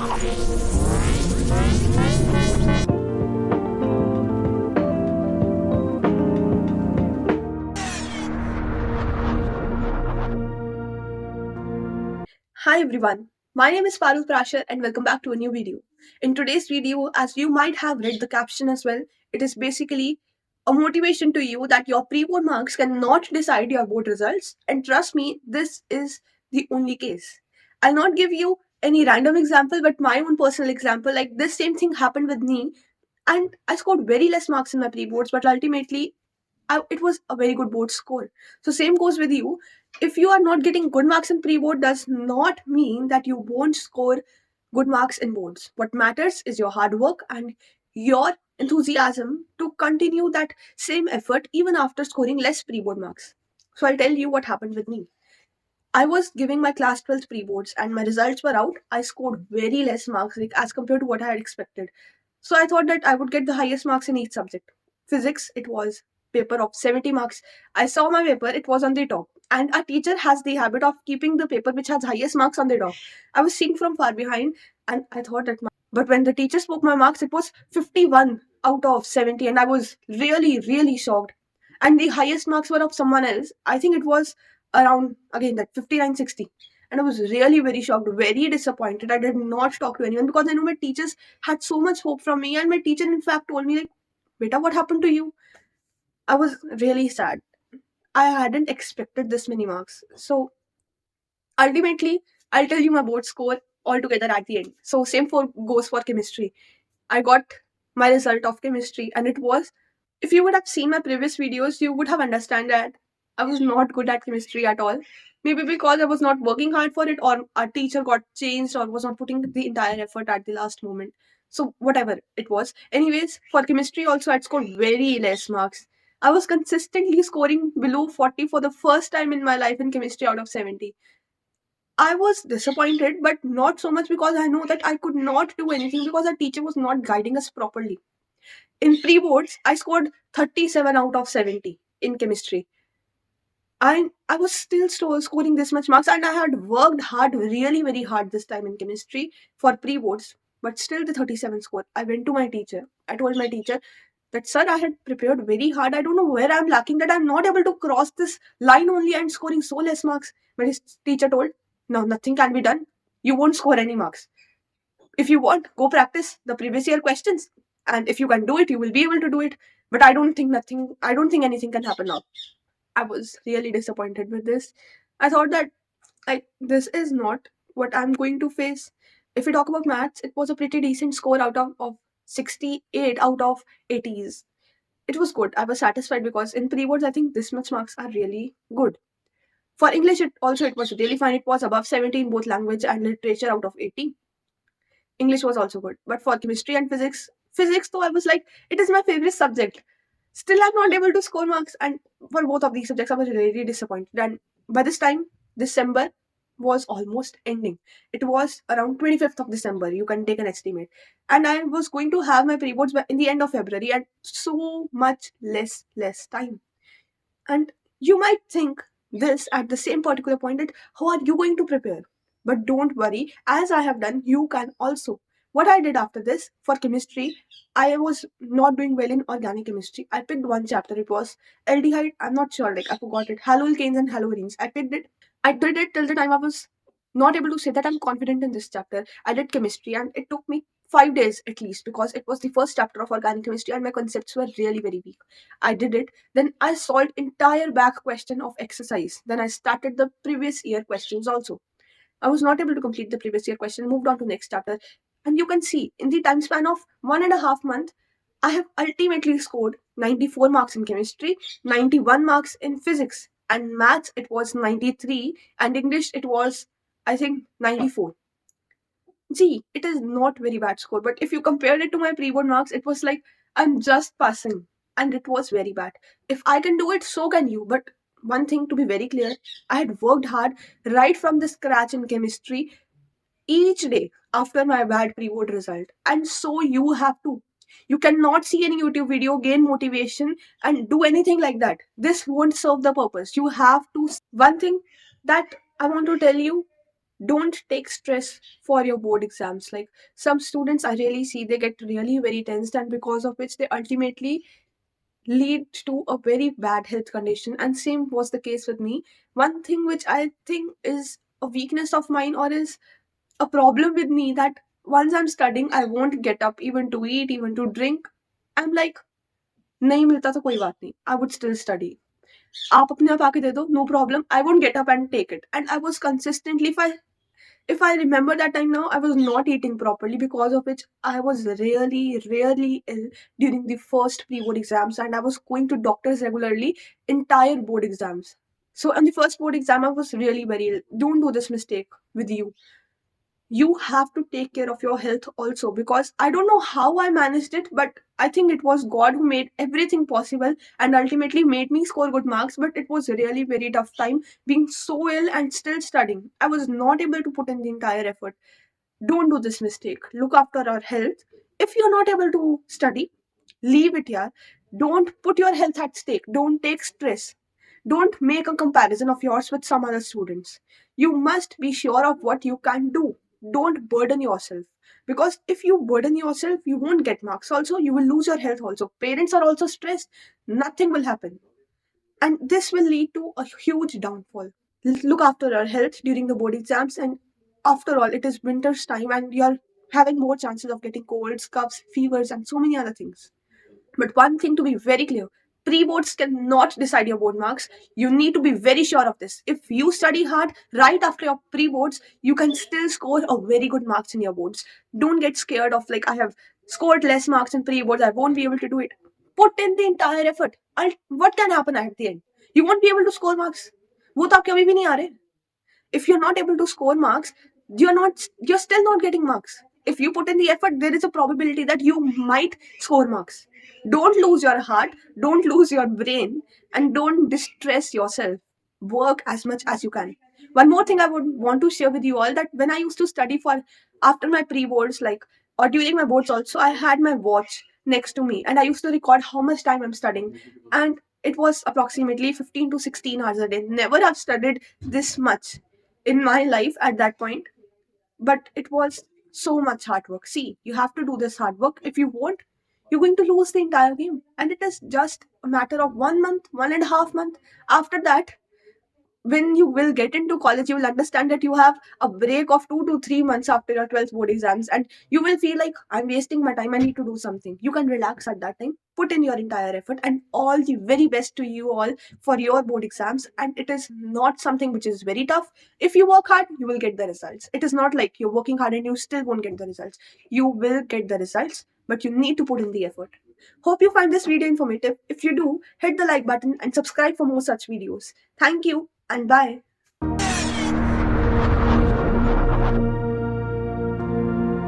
Hi everyone, my name is Parul Prashar and welcome back to a new video. In today's video, as you might have read the caption as well, it is basically a motivation to you that your pre-board marks cannot decide your board results, and trust me, this is the only case. I'll not give you any random example but my own personal example. Like this same thing happened with me and I scored very less marks in my pre-boards, but ultimately it was a very good board score. So same goes with you. If you are not getting good marks in pre-board, does not mean that you won't score good marks in boards. What matters is your hard work and your enthusiasm to continue that same effort even after scoring less pre-board marks. So I'll tell you what happened with me. I was giving my class 12th pre-boards and my results were out. I scored very less marks like, as compared to what I had expected. So I thought that I would get the highest marks in each subject. Physics, it was paper of 70 marks. I saw my paper, it was on the top. And our teacher has the habit of keeping the paper which has highest marks on the top. I was seeing from far behind and I thought that but when the teacher spoke my marks, it was 51 out of 70 and I was really, really shocked. And the highest marks were of someone else. I think it was around again that 59-60. And I was really very shocked, very disappointed. I did not talk to anyone because I know my teachers had so much hope from me, and my teacher in fact told me like, beta, what happened to you? I was really sad. I hadn't expected this many marks. So ultimately, I'll tell you my board score altogether at the end. So same for goes for chemistry. I got my result of chemistry and it was, if you would have seen my previous videos, you would have understand that I was not good at chemistry at all. Maybe because I was not working hard for it, or our teacher got changed, or was not putting the entire effort at the last moment. So whatever it was. Anyways, for chemistry also I'd scored very less marks. I was consistently scoring below 40 for the first time in my life in chemistry out of 70. I was disappointed, but not so much because I know that I could not do anything because our teacher was not guiding us properly. In pre-boards, I scored 37 out of 70 in chemistry. I was still scoring this much marks, and I had worked hard, really very hard this time in chemistry for pre-boards, but still the 37 score. I went to my teacher. I told my teacher that, sir, I had prepared very hard. I don't know where I'm lacking, that I'm not able to cross this line only and scoring so less marks. But his teacher told, no, nothing can be done. You won't score any marks. If you want, go practice the previous year questions. And if you can do it, you will be able to do it. But I don't think anything can happen now. I was really disappointed with this. I thought that this is not what I'm going to face. If we talk about maths, it was a pretty decent score of 68 out of 80s. It was good. I was satisfied because in pre-boards, I think this much marks are really good. For English, it was really fine. It was above 70 in both language and literature out of 80. English was also good. But for chemistry and physics though, I was like, it is my favorite subject. Still, I'm not able to score marks. And for both of these subjects, I was really disappointed. And by this time, December was almost ending. It was around 25th of December. You can take an estimate. And I was going to have my pre-boards in the end of February and so much less time. And you might think this at the same particular point that how are you going to prepare? But don't worry, as I have done, you can also. What I did after this for chemistry, I was not doing well in organic chemistry. I picked one chapter. It was aldehyde. I'm not sure, like I forgot it. Haloalkanes and haloarenes. I picked it. I did it till the time I was not able to say that I'm confident in this chapter. I did chemistry and it took me 5 days at least because it was the first chapter of organic chemistry and my concepts were really very weak. I did it. Then I solved entire back question of exercise. Then I started the previous year questions also. I was not able to complete the previous year question, moved on to next chapter. And you can see in the time span of 1.5 months, I have ultimately scored 94 marks in chemistry, 91 marks in physics, and maths it was 93, and English it was, I think, 94. See, it is not very bad score, but if you compare it to my pre-board marks, it was like I'm just passing, and it was very bad. If I can do it, so can you. But one thing to be very clear, I had worked hard right from the scratch in chemistry each day after my bad pre-board result, and so you have to. You cannot see any YouTube video, gain motivation, and do anything like that. This won't serve the purpose. You have to. One thing that I want to tell you, Don't take stress for your board exams. Like, some students I really see, they get really very tensed, and because of which they ultimately lead to a very bad health condition. And same was the case with me. One thing which I think is a weakness of mine, or is a problem with me, that once I'm studying, I won't get up even to eat, even to drink. I'm like, नहीं मिलता तो कोई बात नहीं, I would still study. आप अपने आप आके दे दो, no problem, I won't get up and take it. And I was consistently, if I remember that time now, I was not eating properly, because of which I was really ill during the first pre-board exams, and I was going to doctors regularly, entire board exams. So on the first board exam, I was really very ill. Don't do this mistake with you. You have to take care of your health also, because I don't know how I managed it, but I think it was God who made everything possible and ultimately made me score good marks. But it was really very tough time being so ill and still studying. I was not able to put in the entire effort. Don't do this mistake. Look after our health. If you're not able to study, leave it here. Don't put your health at stake. Don't take stress. Don't make a comparison of yours with some other students. You must be sure of what you can do. Don't burden yourself. Because if you burden yourself, you won't get marks. Also, you will lose your health. Also, parents are also stressed. Nothing will happen. And this will lead to a huge downfall. Look after your health during the board exams. And after all, it is winter's time, and you're having more chances of getting colds, coughs, fevers, and so many other things. But one thing to be very clear, pre-boards cannot decide your board marks. You need to be very sure of this. If you study hard right after your pre-boards, you can still score a very good marks in your boards. Don't get scared of, like, I have scored less marks in pre-boards, I won't be able to do it. Put in the entire effort. What can happen at the end? You won't be able to score marks. वो तो आपके अभी भी नहीं आ रहे. If you're not able to score marks, you're still not getting marks. If you put in the effort, there is a probability that you might score marks. Don't lose your heart, don't lose your brain, and don't distress yourself. Work as much as you can. One more thing I would want to share with you all, that when I used to study for after my pre-boards, like, or during my boards also, I had my watch next to me, and I used to record how much time I'm studying. And it was approximately 15 to 16 hours a day. Never have studied this much in my life at that point, but it was so much hard work. See, you have to do this hard work. If you won't, you're going to lose the entire game. And it is just a matter of 1 month, 1.5 month. After that, when you will get into college, you will understand that you have a break of 2 to 3 months after your 12th board exams, and you will feel like, I'm wasting my time, I need to do something. You can relax at that time, put in your entire effort, and all the very best to you all for your board exams. And it is not something which is very tough. If you work hard, you will get the results. It is not like you're working hard and you still won't get the results. You will get the results, but you need to put in the effort. Hope you find this video informative. If you do, hit the like button and subscribe for more such videos. Thank you and bye.